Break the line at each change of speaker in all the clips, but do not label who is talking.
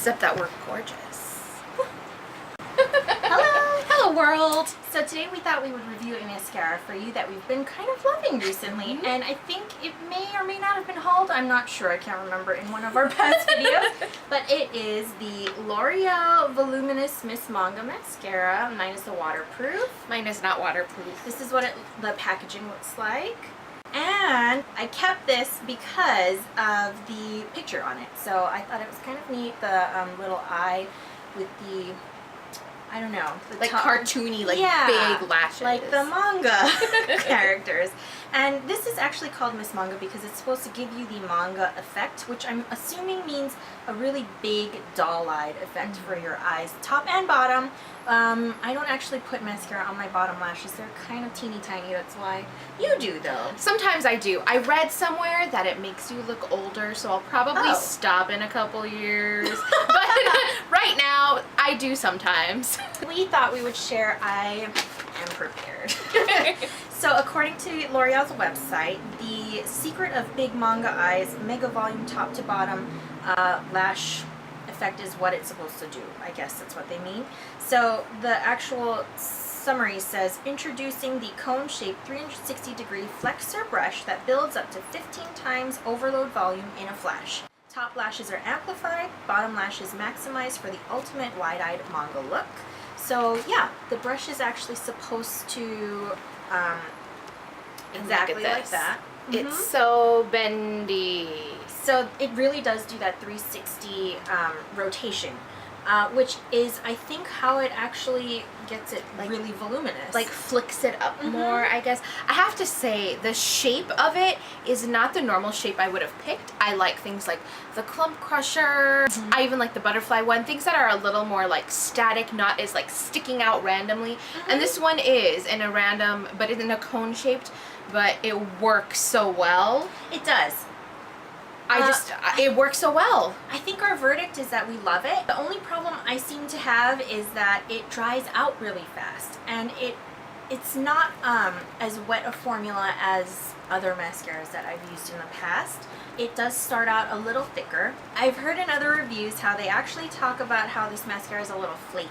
except that we're gorgeous.
Hello! Hello world! So today we thought we would review a mascara for you that we've been kind of loving recently, and I think it may or may not have been hauled, I'm not sure, I can't remember, in one of our past videos, but it is the L'Oreal Voluminous Miss Manga Mascara. Mine is the waterproof.
Mine is not waterproof.
This is what the packaging looks like. And I kept this because of the picture on it, so I thought it was kind of neat, the little eye with the, I don't know, the
like
top,
cartoony, like big lashes.
like the manga characters. And this is actually called Miss Manga because it's supposed to give you the manga effect, which I'm assuming means a really big doll-eyed effect for your eyes, top and bottom. I don't actually put mascara on my bottom lashes. They're kind of teeny tiny. That's why you do, though.
Sometimes I do. I read somewhere that it makes you look older, so I'll probably stop in a couple years. But right now, I do sometimes.
We thought we would share. I am prepared. So according to L'Oreal's website, the secret of big manga eyes, mega volume top to bottom lash effect is what it's supposed to do. I guess that's what they mean. So the actual summary says, introducing the cone-shaped 360-degree flexor brush that builds up to 15 times overload volume in a flash. Top lashes are amplified, bottom lashes maximized for the ultimate wide-eyed manga look. So yeah, the brush is actually supposed to exactly like that.
It's so bendy.
So it really does do that 360 rotation, which is, I think, how it actually gets it like, really voluminous.
Like flicks it up more, I guess. I have to say, the shape of it is not the normal shape I would have picked. I like things like the clump crusher. I even like the butterfly one. Things that are a little more like static, not as like sticking out randomly. And this one is in a random, but in a cone shaped, but it works so well.
It does.
It works so well.
I think our verdict is that we love it. The only problem I seem to have is that it dries out really fast, and it's not as wet a formula as other mascaras that I've used in the past. It does start out a little thicker. I've heard in other reviews how they actually talk about how this mascara is a little flaky.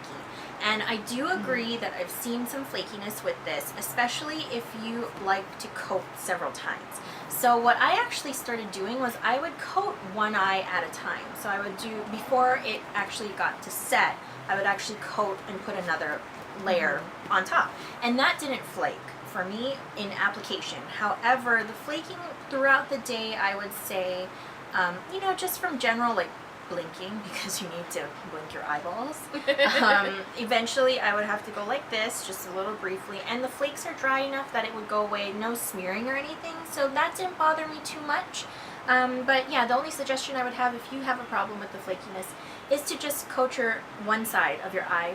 And I do agree that I've seen some flakiness with this, especially if you like to coat several times. So what I actually started doing was I would coat one eye at a time. So I would do, before it actually got to set, I would actually coat and put another layer on top. And that didn't flake for me in application. However, the flaking throughout the day, I would say, you know, just from general like blinking, because you need to blink your eyeballs. Eventually I would have to go like this, just a little briefly, and the flakes are dry enough that it would go away, no smearing or anything, so that didn't bother me too much. But yeah, the only suggestion I would have if you have a problem with the flakiness is to just coat your one side of your eye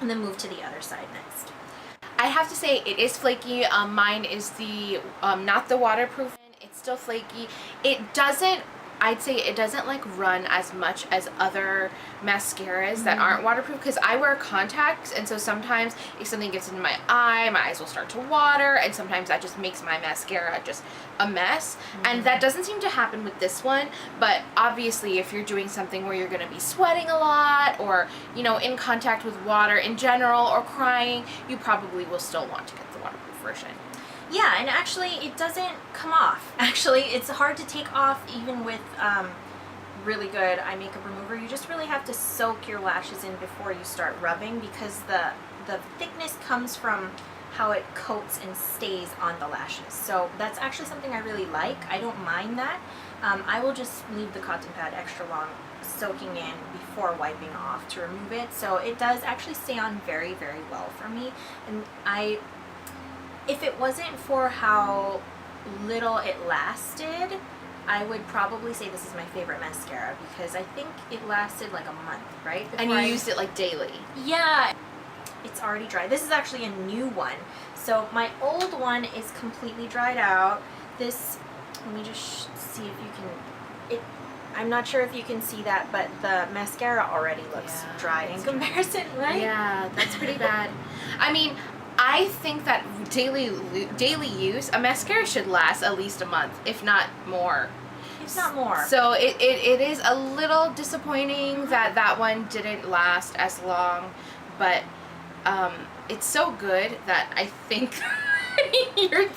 and then move to the other side next.
I have to say it is flaky. Mine is the not the waterproof. It's still flaky. It doesn't, I'd say it doesn't like run as much as other mascaras that aren't waterproof, because I wear contacts, and so sometimes if something gets into my eyes will start to water, and sometimes that just makes my mascara just a mess. And that doesn't seem to happen with this one, but obviously if you're doing something where you're going to be sweating a lot, or you know, in contact with water in general, or crying, you probably will still want to get the waterproof version.
Yeah, and actually it doesn't come off. Actually, it's hard to take off even with really good eye makeup remover. You just really have to soak your lashes in before you start rubbing, because the thickness comes from how it coats and stays on the lashes. So that's actually something I really like. I don't mind that. I will just leave the cotton pad extra long soaking in before wiping off to remove it. So it does actually stay on very, very well for me. And if it wasn't for how little it lasted, I would probably say this is my favorite mascara, because I think it lasted like a month, right?
And you used it like daily.
Yeah. It's already dry. This is actually a new one. So my old one is completely dried out. This, let me just see if you can, I'm not sure if you can see that, but the mascara already looks dry in comparison, right?
Yeah, that's pretty bad. I mean, I think that daily use, a mascara should last at least a month, if not more.
if not more.
So it is a little disappointing that that one didn't last as long, but it's so good that I think you're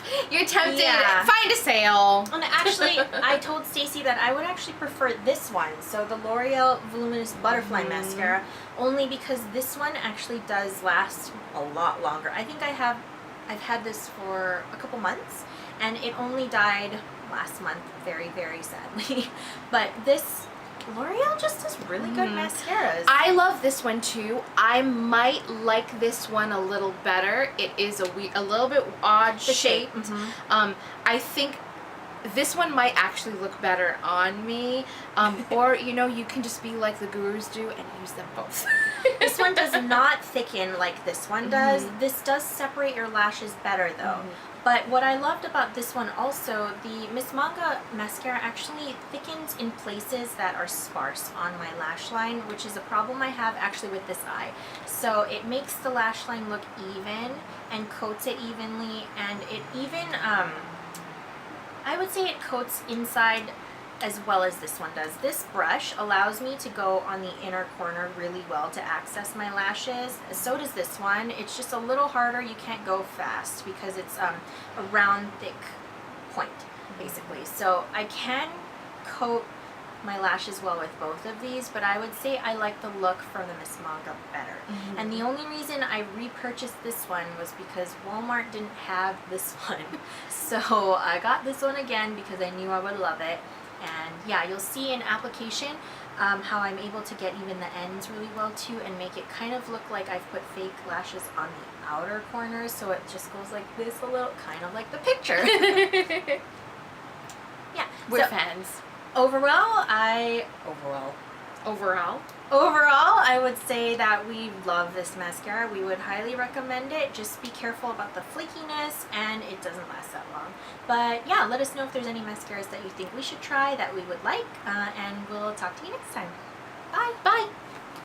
tempted.
Yeah.
Find a sale.
And actually, I told Stacy that I would actually prefer this one, so the L'Oreal Voluminous Butterfly Mascara, only because this one actually does last a lot longer. I think I've had this for a couple months, and it only died last month, very, very sadly. But this L'Oreal just does really good mascaras.
I love this one too. I might like this one a little better. It is a little bit odd
shape.
shaped. I think this one might actually look better on me. Or, you know, you can just be like the gurus do and use them both.
This one does not thicken like this one does. This does separate your lashes better though. But what I loved about this one also, the Miss Manga Mascara actually thickens in places that are sparse on my lash line, which is a problem I have actually with this eye. So it makes the lash line look even and coats it evenly, and it even, I would say it coats inside as well as this one does. This brush allows me to go on the inner corner really well to access my lashes. So does this one. It's just a little harder. You can't go fast because it's a round, thick point, basically. So I can coat my lashes well with both of these, but I would say I like the look for the Miss Manga better. And the only reason I repurchased this one was because Walmart didn't have this one. So I got this one again because I knew I would love it. And yeah, you'll see in application how I'm able to get even the ends really well too and make it kind of look like I've put fake lashes on the outer corners, so it just goes like this a little, kind of like the picture. Yeah,
We're
so
fans.
Overall, I would say that we love this mascara. We would highly recommend it. Just be careful about the flakiness, and it doesn't last that long. But yeah, let us know if there's any mascaras that you think we should try that we would like, and we'll talk to you next time. Bye!
Bye!